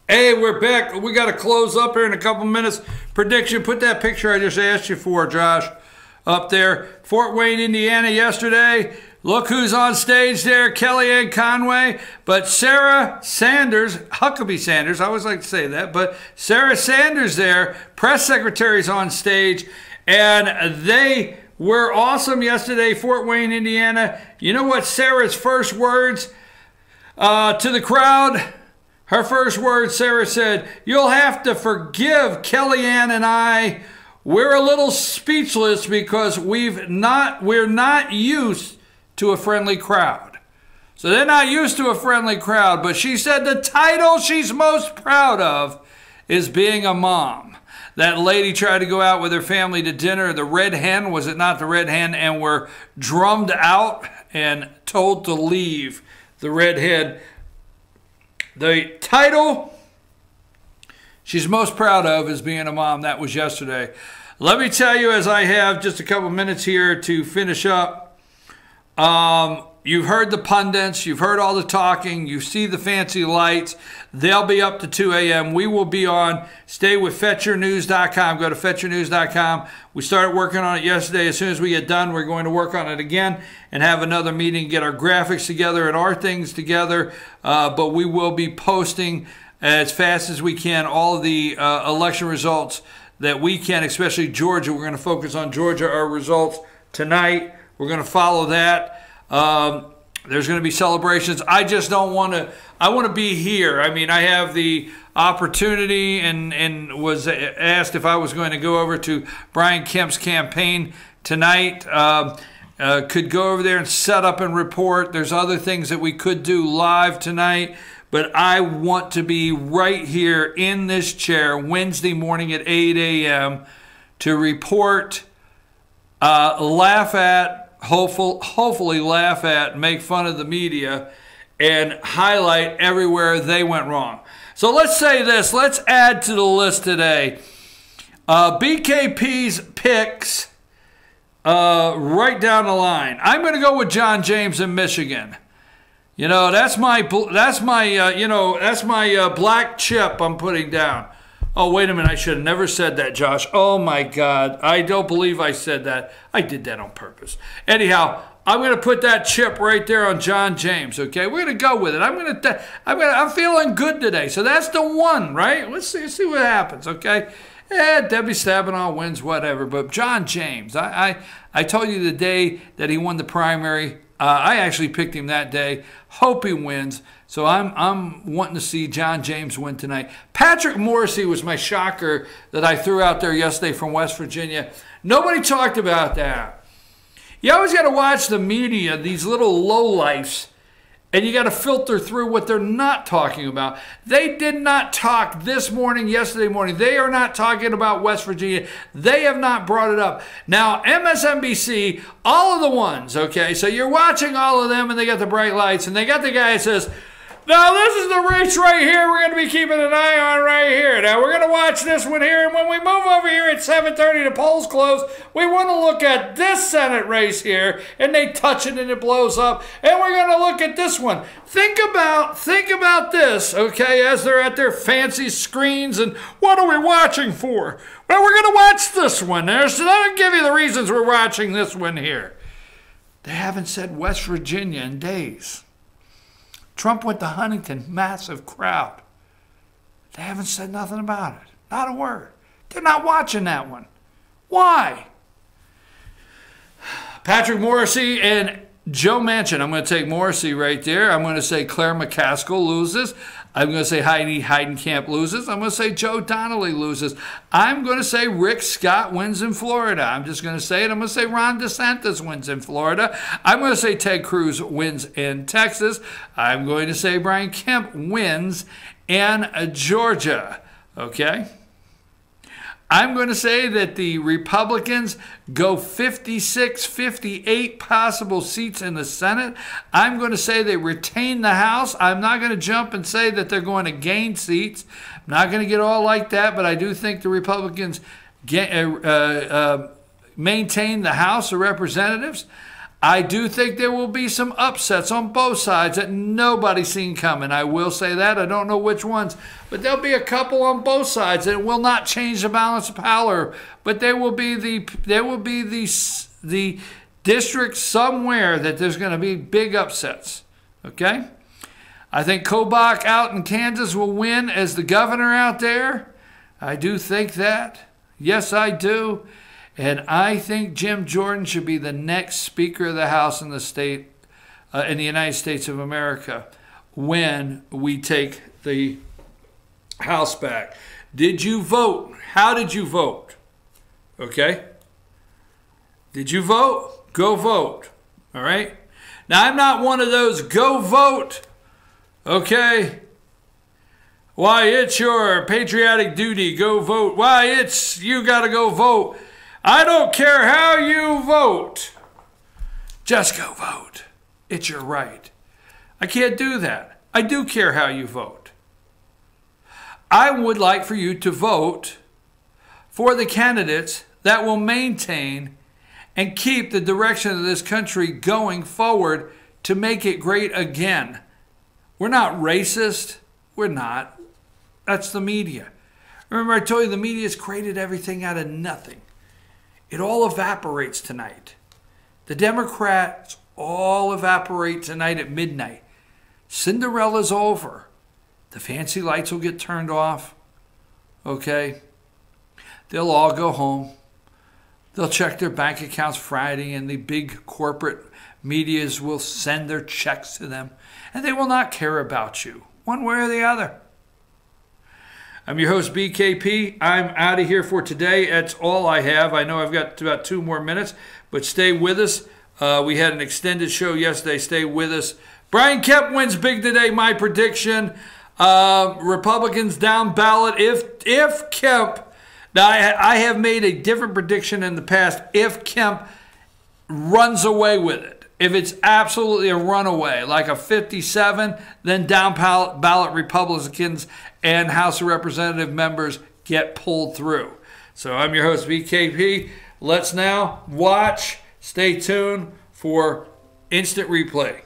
Hey, we're back. We got to close up here in a couple minutes. Prediction, put that picture I just asked you for, Josh, up there. Fort Wayne, Indiana yesterday. Look who's on stage there, Kellyanne Conway. But Sarah Sanders, Huckabee Sanders, I always like to say that, but Sarah Sanders there, press secretary's on stage, and they were awesome yesterday, Fort Wayne, Indiana. You know what Sarah's first words to the crowd? Her first words, Sarah said, "You'll have to forgive Kellyanne and I. We're a little speechless because we're not used to a friendly crowd." So they're not used to a friendly crowd, but she said the title she's most proud of is being a mom. That lady tried to go out with her family to dinner. The Red Hen, was it not the Red Hen? And were drummed out and told to leave the Red Hen. The title she's most proud of is being a mom. That was yesterday. Let me tell you, as I have just a couple minutes here to finish up, you've heard the pundits, you've heard all the talking, you see the fancy lights. They'll be up to 2 a.m. We will be on. Stay with FetchYourNews.com. Go to FetchYourNews.com. We started working on it yesterday. As soon as we get done, we're going to work on it again and have another meeting, get our graphics together and our things together. But we will be posting as fast as we can all of the election results that we can, especially Georgia. We're going to focus on Georgia, our results tonight. We're going to follow that. There's going to be celebrations. I just don't want to, I want to be here. I mean, I have the opportunity and was asked if I was going to go over to Brian Kemp's campaign tonight. Could go over there and set up and report. There's other things that we could do live tonight, but I want to be right here in this chair Wednesday morning at 8 a.m. to report, laugh at, hopefully laugh at, make fun of the media, and highlight everywhere they went wrong. So let's say this. Let's add to the list today. BKP's picks right down the line. I'm going to go with John James in Michigan. You know, that's my black chip I'm putting down. Oh, wait a minute. I should have never said that, Josh. Oh, my God. I don't believe I said that. I did that on purpose. Anyhow, I'm going to put that chip right there on John James, okay? We're going to go with it. I'm feeling good today. So that's the one, right? Let's see what happens, okay? Debbie Stabenow wins, whatever. But John James, I told you the day that he won the primary, I actually picked him that day. Hope he wins. So I'm wanting to see John James win tonight. Patrick Morrissey was my shocker that I threw out there yesterday from West Virginia. Nobody talked about that. You always got to watch the media, these little lowlifes, and you got to filter through what they're not talking about. They did not talk this morning, yesterday morning. They are not talking about West Virginia. They have not brought it up. Now, MSNBC, all of the ones, okay, so you're watching all of them, and they got the bright lights, and they got the guy that says, "Now, this is the race right here we're going to be keeping an eye on right here. Now, we're going to watch this one here, and when we move over here at 7:30, the polls close, we want to look at this Senate race here," and they touch it and it blows up, and we're going to look at this one. Think about this, okay, as they're at their fancy screens, and what are we watching for? Well, we're going to watch this one there, so that'll give you the reasons we're watching this one here. They haven't said West Virginia in days. Trump went to Huntington, massive crowd. They haven't said nothing about it. Not a word. They're not watching that one. Why? Patrick Morrissey and Joe Manchin. I'm going to take Morrissey right there. I'm going to say Claire McCaskill loses. I'm going to say Heidi Heidenkamp loses. I'm going to say Joe Donnelly loses. I'm going to say Rick Scott wins in Florida. I'm just going to say it. I'm going to say Ron DeSantis wins in Florida. I'm going to say Ted Cruz wins in Texas. I'm going to say Brian Kemp wins in Georgia. Okay? I'm going to say that the Republicans go 56, 58 possible seats in the Senate. I'm going to say they retain the House. I'm not going to jump and say that they're going to gain seats. I'm not going to get all like that, but I do think the Republicans maintain the House of Representatives. I do think there will be some upsets on both sides that nobody's seen coming. I will say that. I don't know which ones, but there'll be a couple on both sides that will not change the balance of power. But there will be the district somewhere that there's going to be big upsets. Okay? I think Kobach out in Kansas will win as the governor out there. I do think that. Yes, I do. And I think Jim Jordan should be the next Speaker of the House in the state, in the United States of America, when we take the House back. Did you vote? How did you vote? Okay? Did you vote? Go vote. All right? Now, I'm not one of those go vote. Okay? Why, it's your patriotic duty. Go vote. Why, it's you got to go vote. I don't care how you vote. Just go vote. It's your right. I can't do that. I do care how you vote. I would like for you to vote for the candidates that will maintain and keep the direction of this country going forward to make it great again. We're not racist. We're not. That's the media. Remember, I told you the media's created everything out of nothing. It all evaporates tonight. The Democrats all evaporate tonight at midnight. Cinderella's over. The fancy lights will get turned off. Okay? They'll all go home. They'll check their bank accounts Friday, and the big corporate medias will send their checks to them. And they will not care about you, one way or the other. I'm your host, BKP. I'm out of here for today. That's all I have. I know I've got about 2 more minutes, but stay with us. We had an extended show yesterday. Stay with us. Brian Kemp wins big today, my prediction. Republicans down ballot. If Kemp, now I have made a different prediction in the past, if Kemp runs away with it. If it's absolutely a runaway, like a 57, then down ballot Republicans and House of Representative members get pulled through. So I'm your host, BKP. Let's now watch. Stay tuned for instant replay.